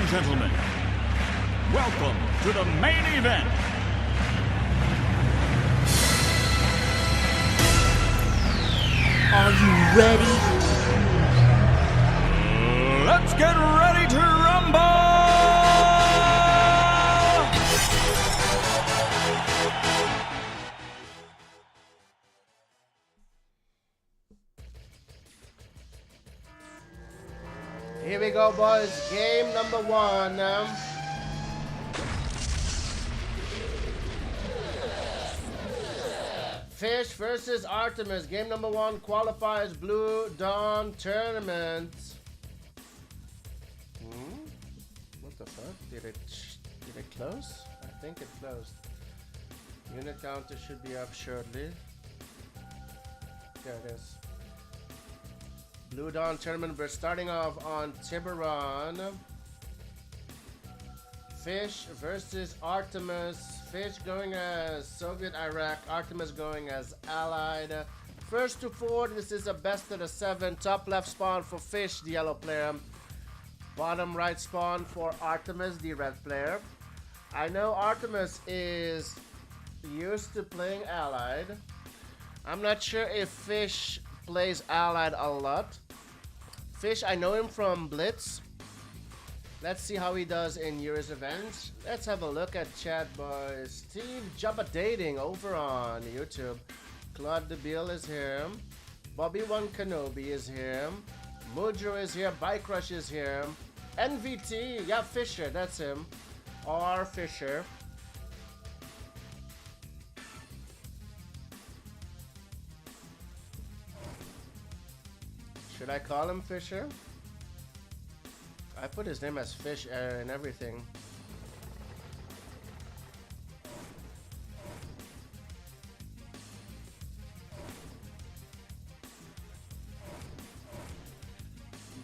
and gentlemen, welcome to the main event. Are you ready? Let's get ready to rumble! Here we go, boys. Game number one. Fish versus Artemis. Game number one qualifiers Blue Dawn Tournament. What the fuck? Did it close? I think it closed. Unit counter should be up shortly. There it is. Blue Dawn Tournament. We're starting off on Tiburon. Fish versus Artemis. Fish going as Soviet Iraq. Artemis going as Allied. First to four. This is a best of the seven. Top left spawn for Fish, the yellow player. Bottom right spawn for Artemis, the red player. I know Artemis is used to playing Allied. I'm not sure if Fish plays Allied a lot. Fish, I know him from Blitz. Let's see how he does in Euro's events. Let's have a look at chat, boys. Steve Jabba Dating over on YouTube. Claude DeBeal is here. Bobby One Kenobi is here. Mojo is here. Bike Rush is here. NVT, yeah, Fisher, that's him. R. Fisher. Should I call him Fisher? I put his name as Fish and everything.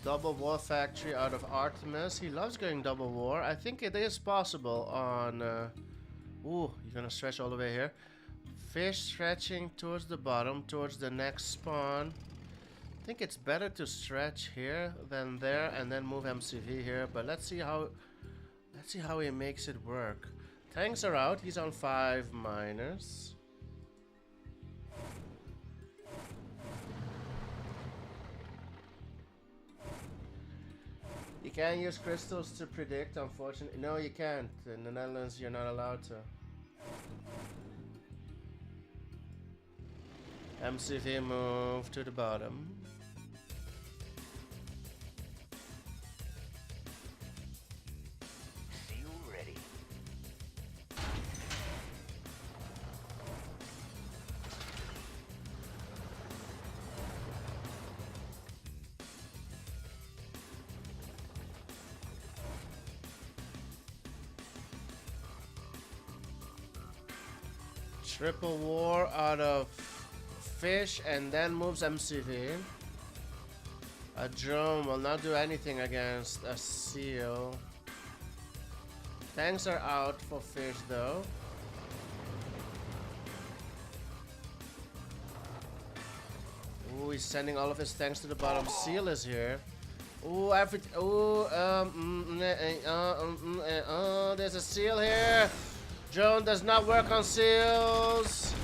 Double War Factory out of Artemis. He loves going double war. I think it is possible on... Ooh, you're gonna stretch all the way here. Fish stretching towards the bottom, towards the next spawn. I think it's better to stretch here than there and then move MCV here, but let's see how he makes it work. Tanks are out. He's on 5 miners. You can't use crystals to predict, unfortunately. No, you can't. In the Netherlands, you're not allowed to. MCV move to the bottom. Triple War out of Fish and then moves MCV. A drone will not do anything against a seal. Tanks are out for Fish though. Ooh, he's sending all of his tanks to the bottom. Seal is here. Ooh, there's a seal here. Drone does not work on seals.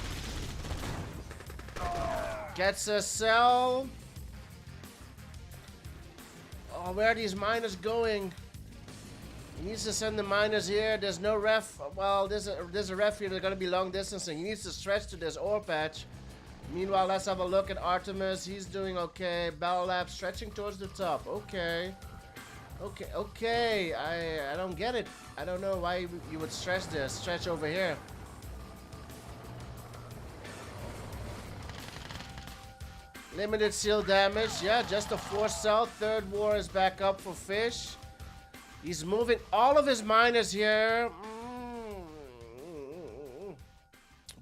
Gets a cell. Oh, where are these miners going? He needs to send the miners here. There's no ref. Well, there's a ref here. They're gonna be long distancing. He needs to stretch to this ore patch. Meanwhile, let's have a look at Artemis. He's doing okay. Battle Lab stretching towards the top. Okay. Okay. I don't get it. I don't know why you would stretch this. Stretch over here. Limited seal damage. Yeah, just a 4 cell. Third war is back up for Fish. He's moving all of his miners here.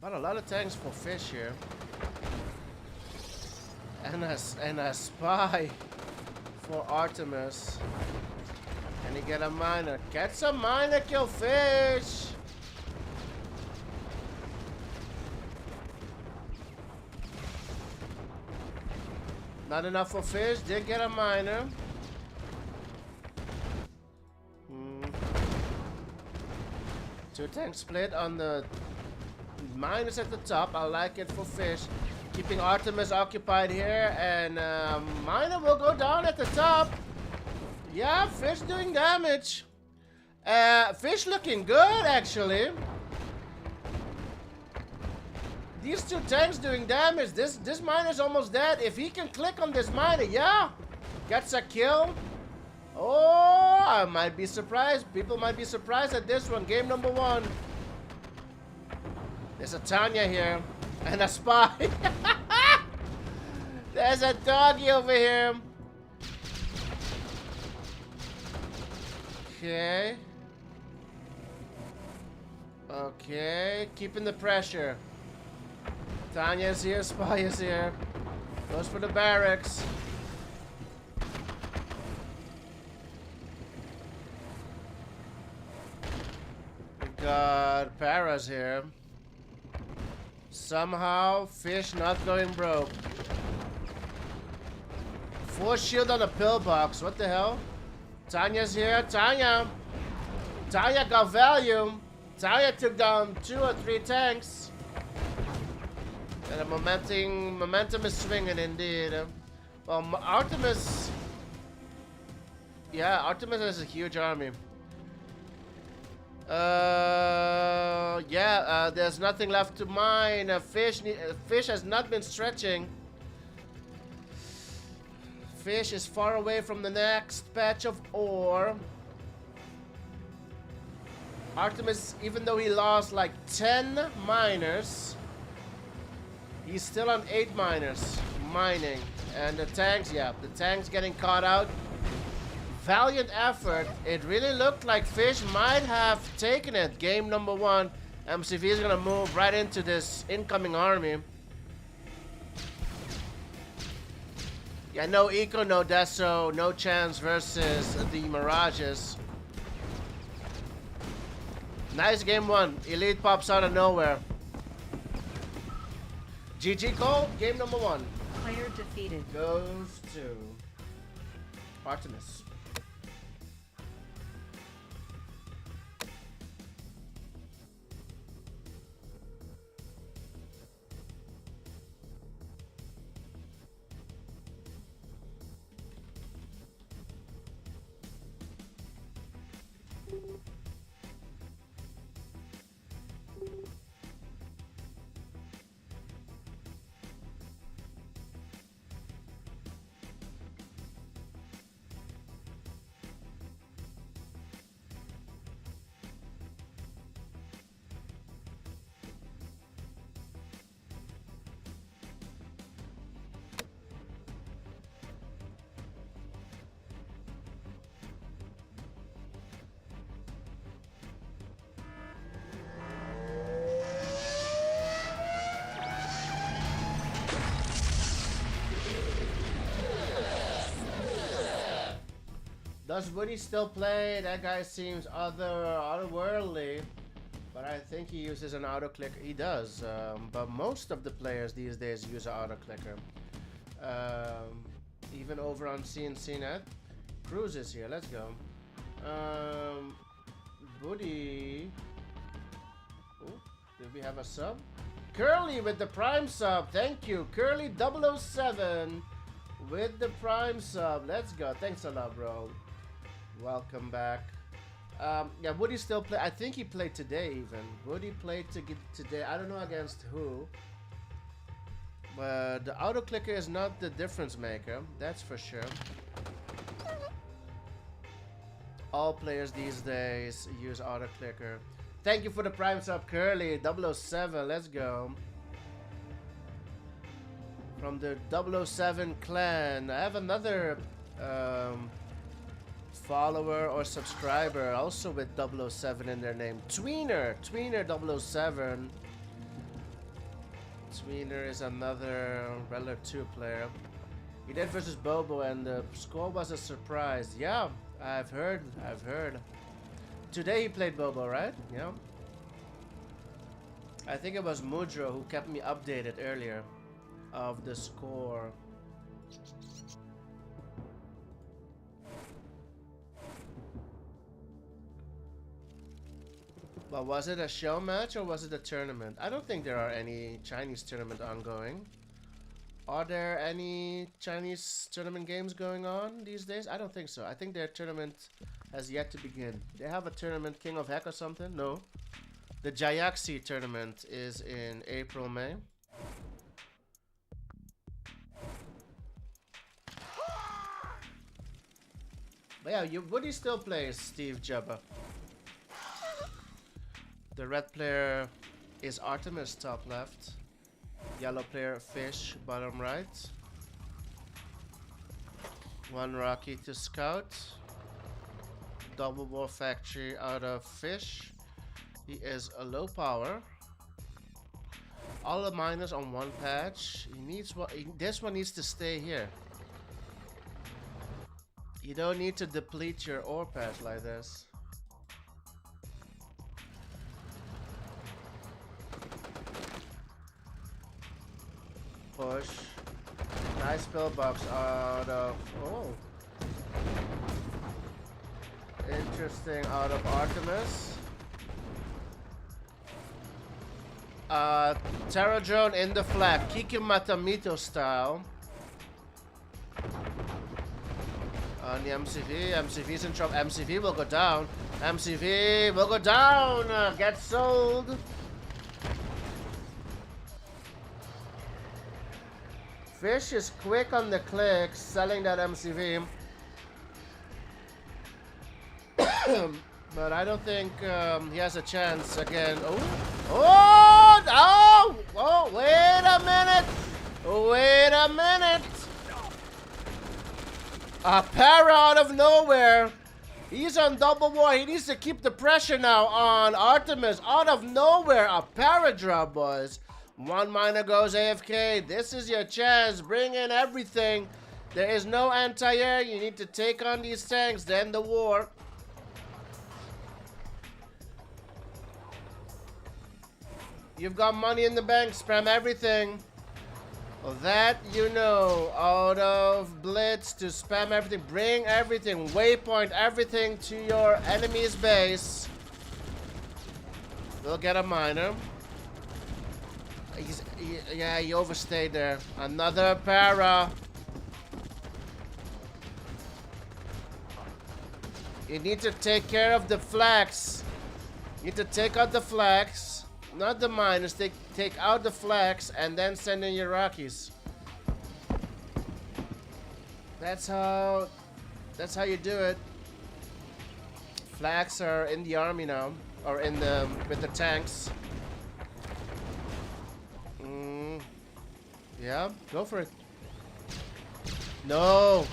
But a lot of tanks for Fish here. And a spy for Artemis. Can he get a miner? Gets a miner, kill Fish! Not enough for Fish, did get a miner. tank split on the minus at the top. I like it for Fish. Keeping Artemis occupied here, and Miner will go down at the top. Yeah, Fish doing damage. Fish looking good, actually. These two tanks doing damage. This Miner's almost dead. If he can click on this Miner, yeah, gets a kill. Oh, I might be surprised. People might be surprised at this one. Game number 1. There's a Tanya here. And a spy. There's a doggy over here. Okay. Okay. Keeping the pressure. Tanya's here. Spy is here. Goes for the barracks. Got Paras here. Somehow, Fish not going broke. Force shield on the pillbox. What the hell? Tanya's here. Tanya got value. Tanya took down 2 or 3 tanks. And the momentum is swinging indeed. Well, Artemis. Yeah, Artemis has a huge army. There's nothing left to mine. Fish has not been stretching. Fish is far away from the next patch of ore. Artemis, even though he lost like 10 miners, he's still on 8 miners mining. And the tanks, yeah, the tanks getting caught out. Valiant effort. It really looked like Fish might have taken it. Game number 1. MCV is gonna move right into this incoming army. Yeah, no Eco, no Deso, no chance versus the Mirages. Nice game 1. Elite pops out of nowhere. GG Cole, game number 1. Player defeated. Goes to Artemis. Does Woody still play? That guy seems otherworldly, but I think he uses an auto clicker. He does, but most of the players these days use an auto clicker. Even over on CNCnet. Cruz is here. Let's go. Woody. Oh, did we have a sub? Curly with the Prime sub. Thank you, Curly 007 with the Prime sub. Let's go. Thanks a lot, bro. Welcome back. Yeah, Woody still play. I think he played today even. Woody played today. I don't know against who. But the auto clicker is not the difference maker. That's for sure. All players these days use auto clicker. Thank you for the Prime sub, Curly 007. Let's go. From the 007 clan. I have another follower or subscriber also with 007 in their name. Tweener 007. Tweener is another Relic 2 player. He did versus Bobo and the score was a surprise. Yeah, I've heard. Today he played Bobo, right? Yeah. I think it was Mudro who kept me updated earlier of the score. But was it a show match or was it a tournament? I don't think there are any Chinese tournament ongoing. Are there any Chinese tournament games going on these days? I don't think so. I think their tournament has yet to begin. They have a tournament, King of Heck or something? No. The Jiaxi tournament is in April, May. But yeah, Woody still plays Steve Jabba. The red player is Artemis, top left. Yellow player, Fish, bottom right. One Rocky to scout. Double War Factory out of Fish. He is a low power. All the miners on one patch. He needs what? This one needs to stay here. You don't need to deplete your ore patch like this. Push. Nice pillbox out of... Oh. Interesting out of Artemis. Terra drone in the flag. Kikimatamito style. On the MCV. MCV's in trouble. MCV will go down. MCV will go down. Get sold. Fish is quick on the clicks, selling that MCV. But I don't think he has a chance again. Oh, wait a minute. Wait a minute. A para out of nowhere. He's on double war. He needs to keep the pressure now on Artemis. Out of nowhere, a para drop, boys. One miner goes AFK. This is your chance. Bring in everything. There is no anti-air. You need to take on these tanks, then the war. You've got money in the bank. Spam everything. Well, that you know. Out of Blitz to spam everything. Bring everything. Waypoint everything to your enemy's base. We'll get a miner. Yeah, he overstayed there. Another para. You need to take care of the flags. You need to take out the flags. Not the miners. Take out the flags and then send in your Rockies. That's how you do it. Flags are in the army now. Or in the with the tanks. Yeah, go for it. No!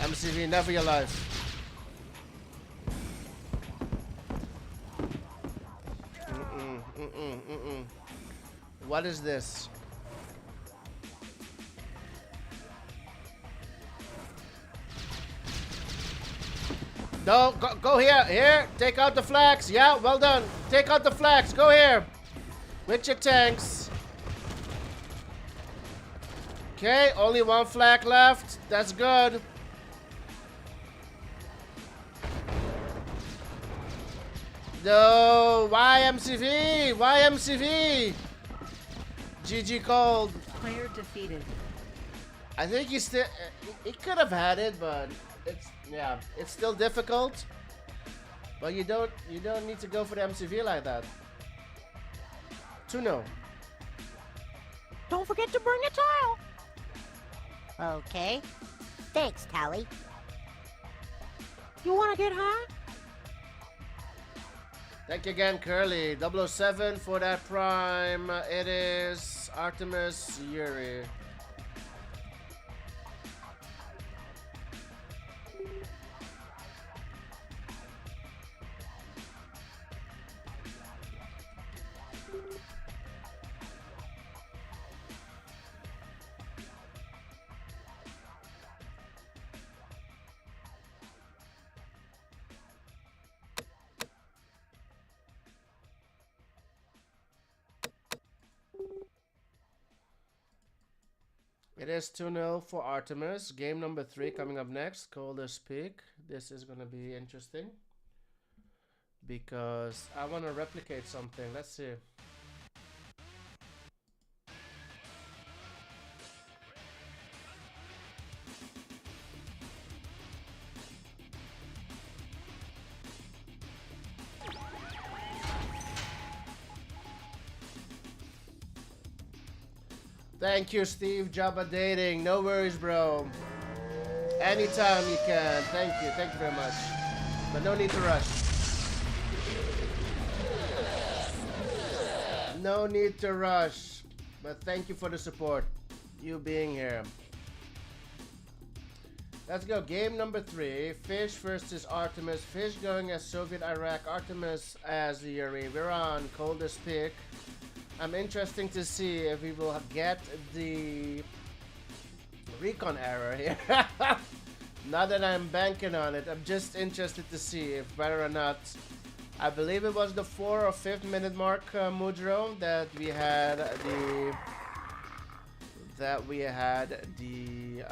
MCV, never your life. What is this? No, go here. Here, take out the flags. Yeah, well done. Take out the flags. Go here. With your tanks. Okay, only one flag left. That's good. No, why MCV? Why MCV? GG cold. Player defeated. I think he still he could have had it, but it's still difficult. But you don't need to go for the MCV like that. 2-0. Don't forget to bring a tile. Okay. Thanks, Tally. You want to get high? Thank you again, Curly. 007 for that prime. It is Artemis Yuri. It is 2-0 for Artemis. Game number 3 coming up next. Coldest Peak. This is going to be interesting. because I want to replicate something. Let's see. Thank you, Steve. Jabba Dating. No worries, bro. Anytime you can. Thank you. Thank you very much. But no need to rush. No need to rush. But thank you for the support. You being here. Let's go. Game number 3. Fish versus Artemis. Fish going as Soviet Iraq. Artemis as Yuri. We're on coldest pick. I'm interested to see if we will get the recon error here. Not that I'm banking on it. I'm just interested to see if whether or not. I believe it was the 4th or 5th minute mark, Mudro, that we had the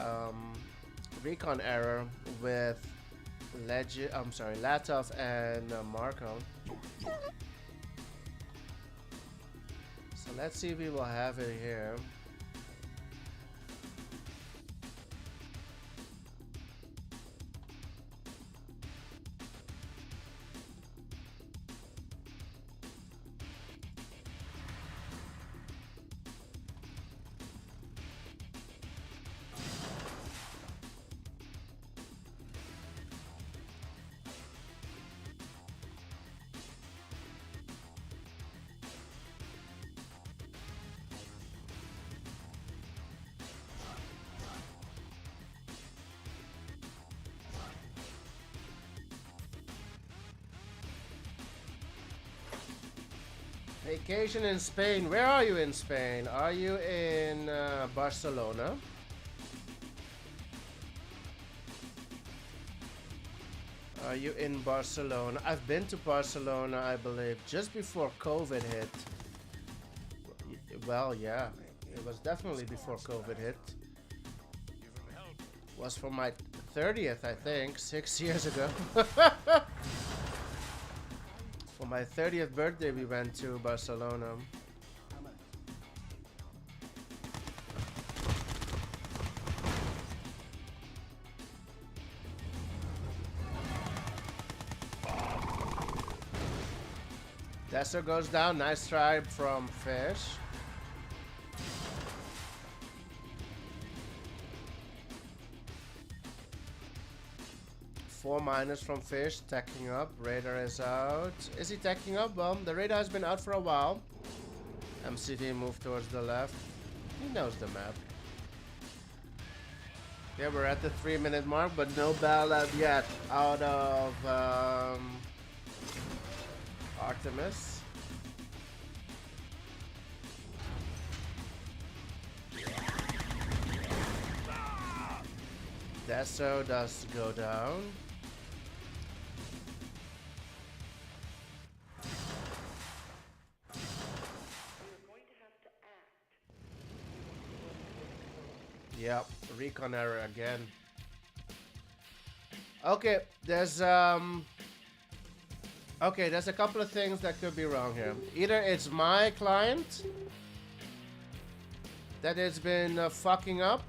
recon error with Latov and Marco. So let's see if we will have it here. Vacation in Spain. Where are you in Spain? Are you in Barcelona? Are you in Barcelona? I've been to Barcelona, I believe, just before COVID hit. Well, yeah, it was definitely before COVID hit. It was for my 30th, I think, 6 years ago. For my 30th birthday, we went to Barcelona. Desser goes down. Nice try from Fish. Four minus from Fish, tacking up. Radar is out. Is he tacking up? Well, the radar has been out for a while. MCV moved towards the left. He knows the map. Yeah, we're at the 3-minute mark, but no bailout yet out of Artemis. Deso does go down. Yep, recon error again. Okay, there's a couple of things that could be wrong here. Either it's my client that has been fucking up,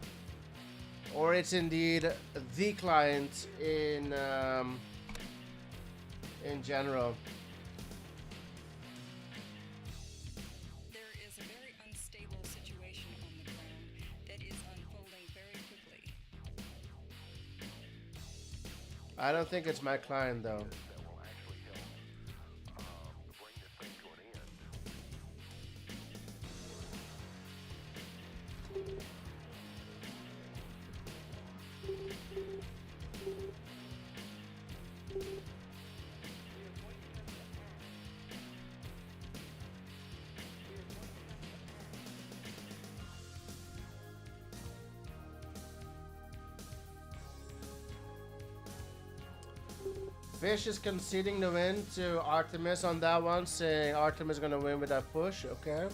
or it's indeed the client in general. There is a very unstable situation on the ground that is unfolding very quickly. I don't think it's my client though. Fish is conceding the win to Artemis on that one, saying Artemis is gonna win with that push. Okay.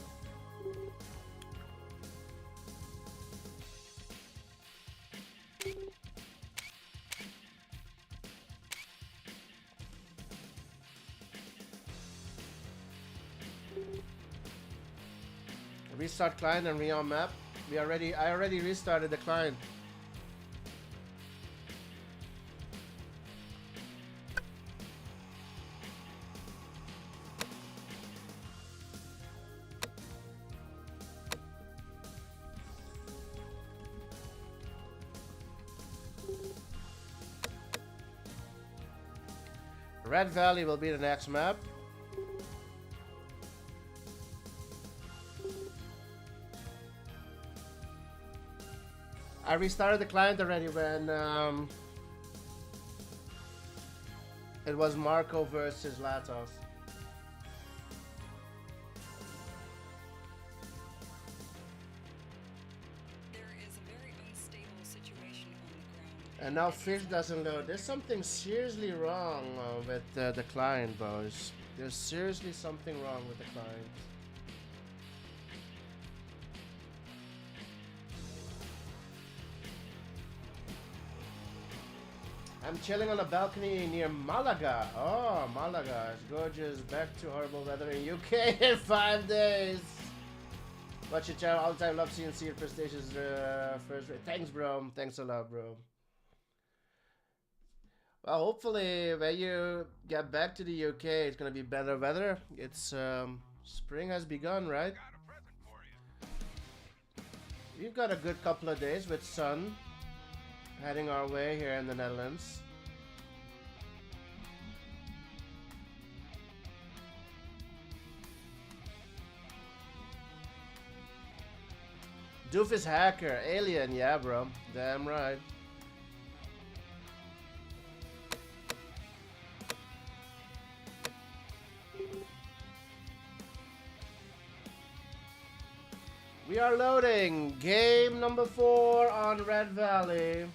Restart client and re-on map. I already restarted the client. Red Valley will be the next map. I restarted the client already when it was Marco versus Latos. There is a very unstable situation on the ground. And now fish doesn't load. There's something seriously wrong with the client, boys. There's seriously something wrong with the client. I'm chilling on a balcony near Malaga. Oh, Malaga. It's gorgeous. Back to horrible weather in UK in 5 days. Watch your channel all the time. Love CNC and prestations. First rate. Thanks, bro. Thanks a lot, bro. Well, hopefully when you get back to the UK, it's gonna be better weather. It's spring has begun, right? We've got a good couple of days with sun heading our way here in the Netherlands. Doofus hacker, alien, yeah, bro. Damn right. We are loading game number 4 on Red Valley.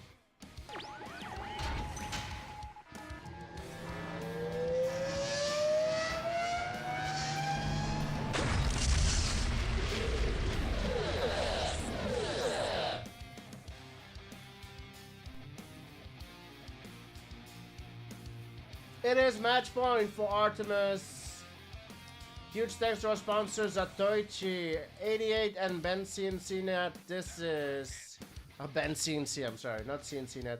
It is match point for Artemis. Huge thanks to our sponsors at Deutsche, 88 and Ben CNCnet. This is Ben CNC, I'm sorry, not CNCnet.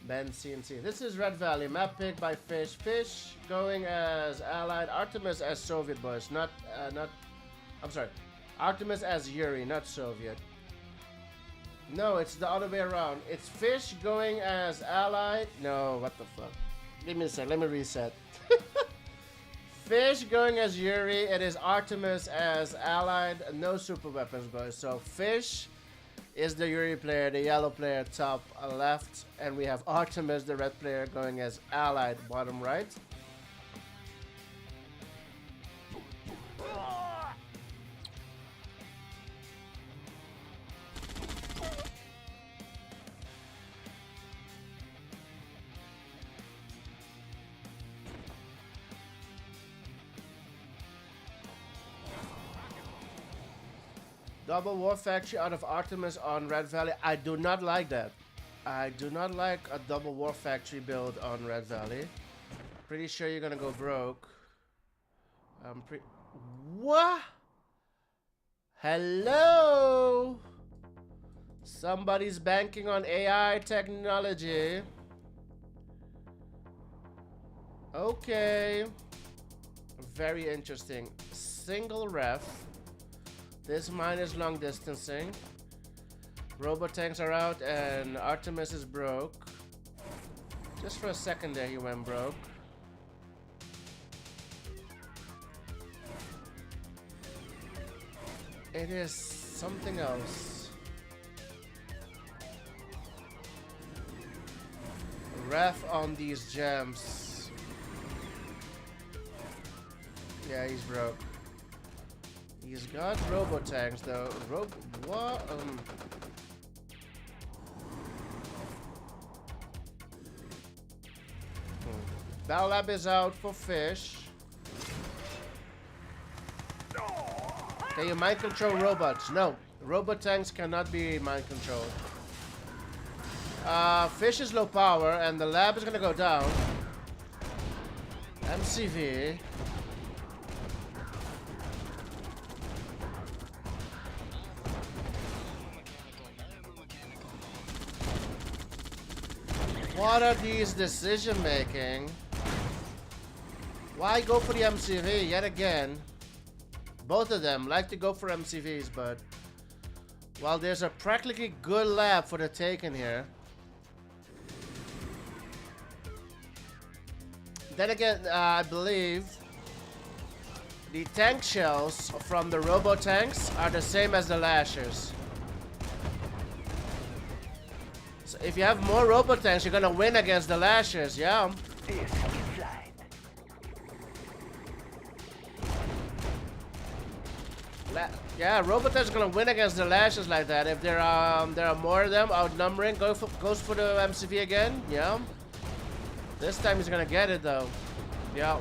Ben CNC. This is Red Valley, map pick by Fish. Fish going as Allied, Artemis as Soviet, boys. I'm sorry. Artemis as Yuri, not Soviet. No, it's the other way around. It's Fish going as Allied. No, what the fuck? Give me a sec, let me reset. Fish going as Yuri, it is Artemis as Allied, no super weapons, boys. So Fish is the Yuri player, the yellow player top left, and we have Artemis, the red player, going as Allied bottom right. Double War Factory out of Artemis on Red Valley. I do not like that. I do not like a double War Factory build on Red Valley. Pretty sure you're gonna go broke. What? Hello? Somebody's banking on AI technology. Okay. Very interesting. Single ref. This mine is long distancing. Robotanks are out and Artemis is broke. Just for a second there he went broke. It is something else. Ref on these gems. Yeah, he's broke. He's got robotanks though. What? Battle Lab is out for Fish. Can you mind control robots? No. Robotanks cannot be mind controlled. Fish is low power and the lab is gonna go down. MCV. What are these decision making? Why go for the MCV yet again? Both of them like to go for MCVs, but well, there's a practically good lab for the taken here. Then again, I believe the tank shells from the robo tanks are the same as the lashers. So if you have more robo tanks, you're gonna win against the lashers, yeah. Yeah, Robotan's gonna win against the lashers like that. If there are more of them outnumbering, goes for the MCV again. Yeah. This time he's gonna get it though. Yeah.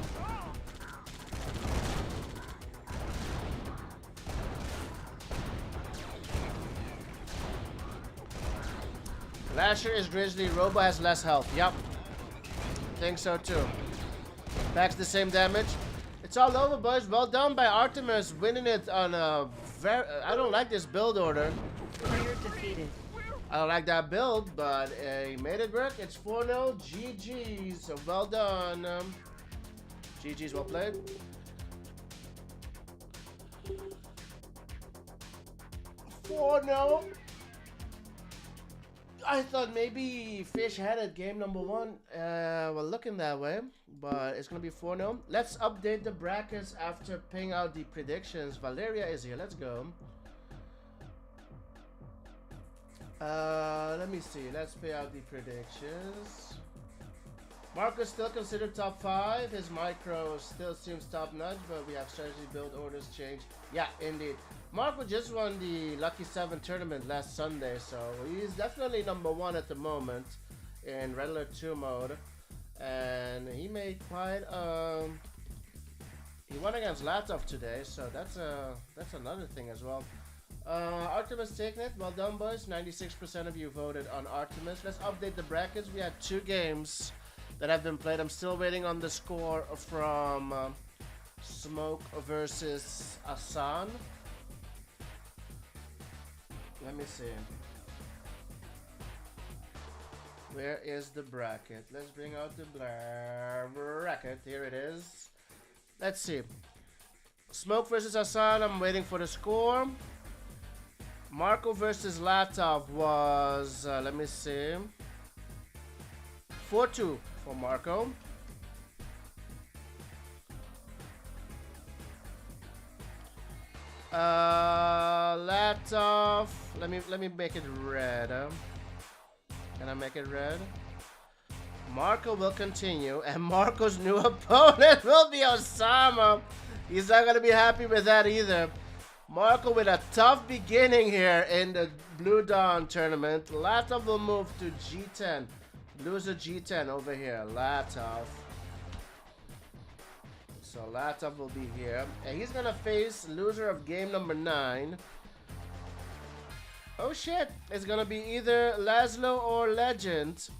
Lasher is Grizzly. Robo has less health. Yep. Think so too. Packs the same damage. It's all over, boys. Well done by Artemis, winning it on a very... I don't like this build order. Player defeated. I don't like that build, but he made it work. It's 4-0. GG's. So well done. GG's, well played. $4-0. I thought maybe Fish had it game number 1. Well, looking that way, but it's gonna be 4-0. Let's update the brackets after paying out the predictions. Valeria is here. Let's go. Let me see. Let's pay out the predictions. Marco's still considered top 5. His micro still seems top notch, but we have strategy build orders change. Yeah, indeed. Marco just won the Lucky 7 tournament last Sunday, so he's definitely number 1 at the moment in regular 2 mode. And he made quite he won against Latov today, so that's another thing as well. Artemis taking it. Well done, boys. 96% of you voted on Artemis. Let's update the brackets. We had 2 games that have been played. I'm still waiting on the score from Smoke versus Asan. Let me see. Where is the bracket? Let's bring out the bracket. Here it is. Let's see. Smoke versus Asan. I'm waiting for the score. Marco versus Latov was, let me see, 4-2 for Marco. Latov, let me make it red. Can I make it red? Marco will continue, and Marco's new opponent will be Osama. He's not gonna be happy with that either. Marco with a tough beginning here in the Blue Dawn tournament. Latov will move to G10. Loser G10 over here. Latov. So Latov will be here. And he's gonna face loser of game number 9. Oh shit. It's gonna be either Laszlo or Legend.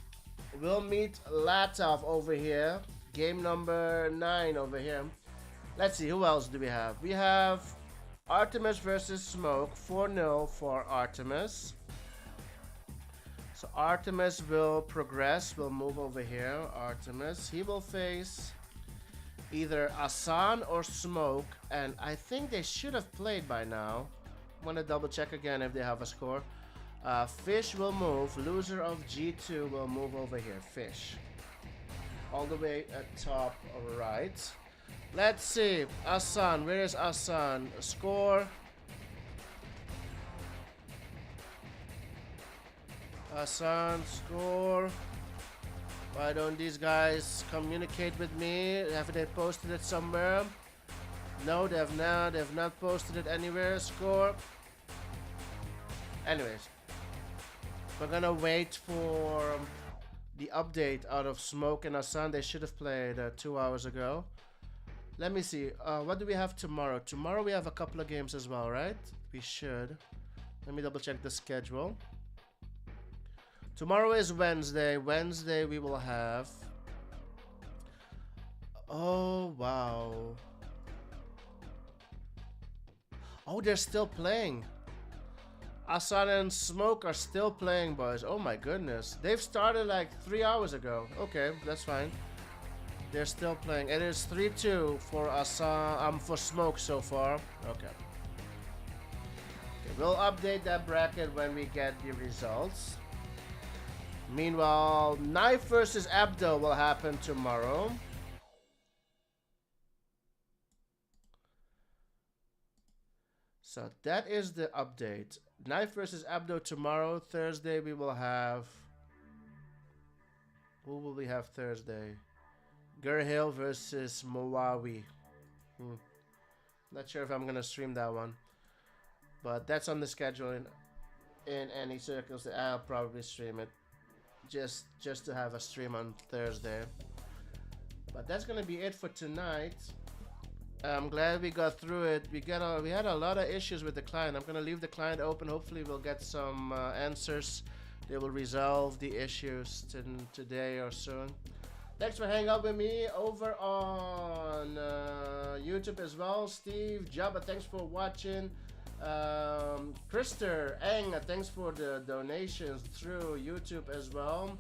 We'll meet Latov over here. Game number 9 over here. Let's see, who else do we have? We have Artemis versus Smoke, 4-0 for Artemis. So Artemis will progress, will move over here. Artemis, he will face either Asan or Smoke, and I think they should have played by now. I'm gonna double check again if they have a score. Fish will move, loser of G2 will move over here. Fish. All the way at top right. Let's see, Asan, where is Asan? Score. Asan, score. Why don't these guys communicate with me? Have they posted it somewhere? No, they have not. They have not posted it anywhere. Score. Anyways, we're gonna wait for the update out of Smoke and Asan. They should have played 2 hours ago. Let me see. What do we have tomorrow? Tomorrow we have a couple of games as well, right? We should. Let me double check the schedule. Tomorrow is Wednesday. Wednesday we will have... Oh, wow. Oh, they're still playing. Asan and Smoke are still playing, boys. Oh my goodness. They've started like 3 hours ago. Okay, that's fine. They're still playing. It is 3-2 for Asan, for Smoke so far. Okay. We'll update that bracket when we get the results. Meanwhile, Knife versus Abdo will happen tomorrow. So that is the update. Knife versus Abdo tomorrow. Thursday we will have... Who will we have Thursday? Gurhill versus Moawi. Not sure if I'm going to stream that one. But that's on the schedule in any circles. I'll probably stream it. Just to have a stream on Thursday. But that's going to be it for tonight. I'm glad we got through it. We had a lot of issues with the client. I'm going to leave the client open. Hopefully we'll get some answers. They will resolve the issues today or soon. Thanks for hanging out with me over on YouTube as well. Steve, Jabba, thanks for watching. Krister, Eng, thanks for the donations through YouTube as well.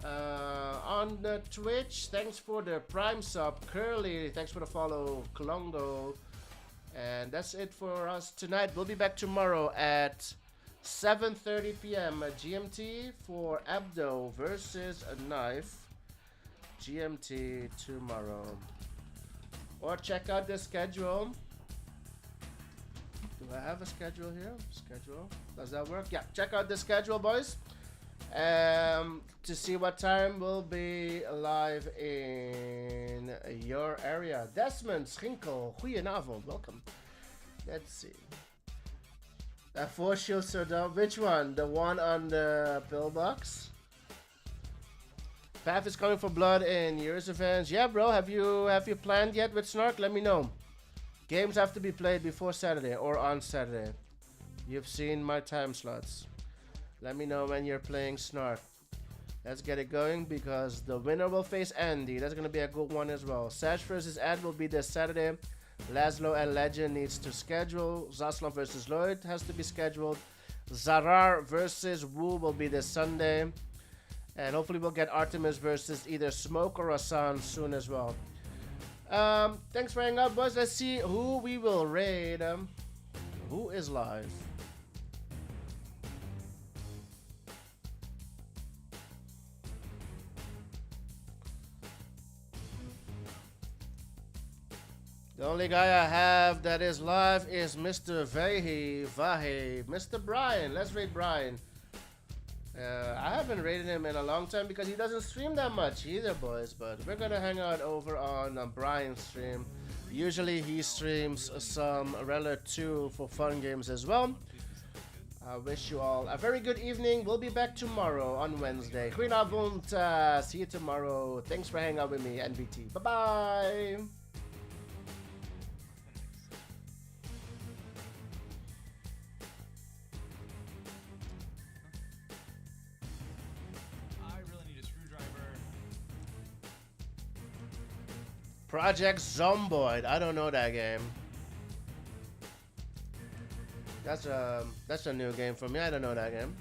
On the Twitch, thanks for the Prime sub. Curly, thanks for the follow. Kolongo. And that's it for us tonight. We'll be back tomorrow at 7:30 p.m. GMT for Abdo versus a Knife. GMT tomorrow. Or check out the schedule. Do I have a schedule here? Schedule. Does that work? Yeah, check out the schedule, boys. To see what time we'll be live in your area. Desmond Schinkel, goedenavond, welcome. Let's see. That force shield so dumb. Which one? The one on the pillbox? Path is coming for blood in years events. Yeah, bro. Have you planned yet with Snark? Let me know. Games have to be played before Saturday or on Saturday. You've seen my time slots. Let me know when you're playing Snark. Let's get it going because the winner will face Andy. That's gonna be a good one as well. Sash versus Ad will be this Saturday. Laszlo and Legend needs to schedule. Zaslan versus Lloyd has to be scheduled. Zarar versus Wu will be this Sunday. And hopefully we'll get Artemis versus either Smoke or Asan soon as well. Thanks for hanging out, boys. Let's see who we will raid. Who is live? The only guy I have that is live is Mr. Vahe. Mr. Brian. Let's raid Brian. I haven't rated him in a long time because he doesn't stream that much either, boys. But we're gonna hang out over on Brian's stream. Usually he streams some Rella 2 for fun games as well. I wish you all a very good evening. We'll be back tomorrow on Wednesday. Goedenavond. See you tomorrow. Thanks for hanging out with me, NBT. Bye-bye. Project Zomboid. I don't know that game. That's a new game for me. I don't know that game.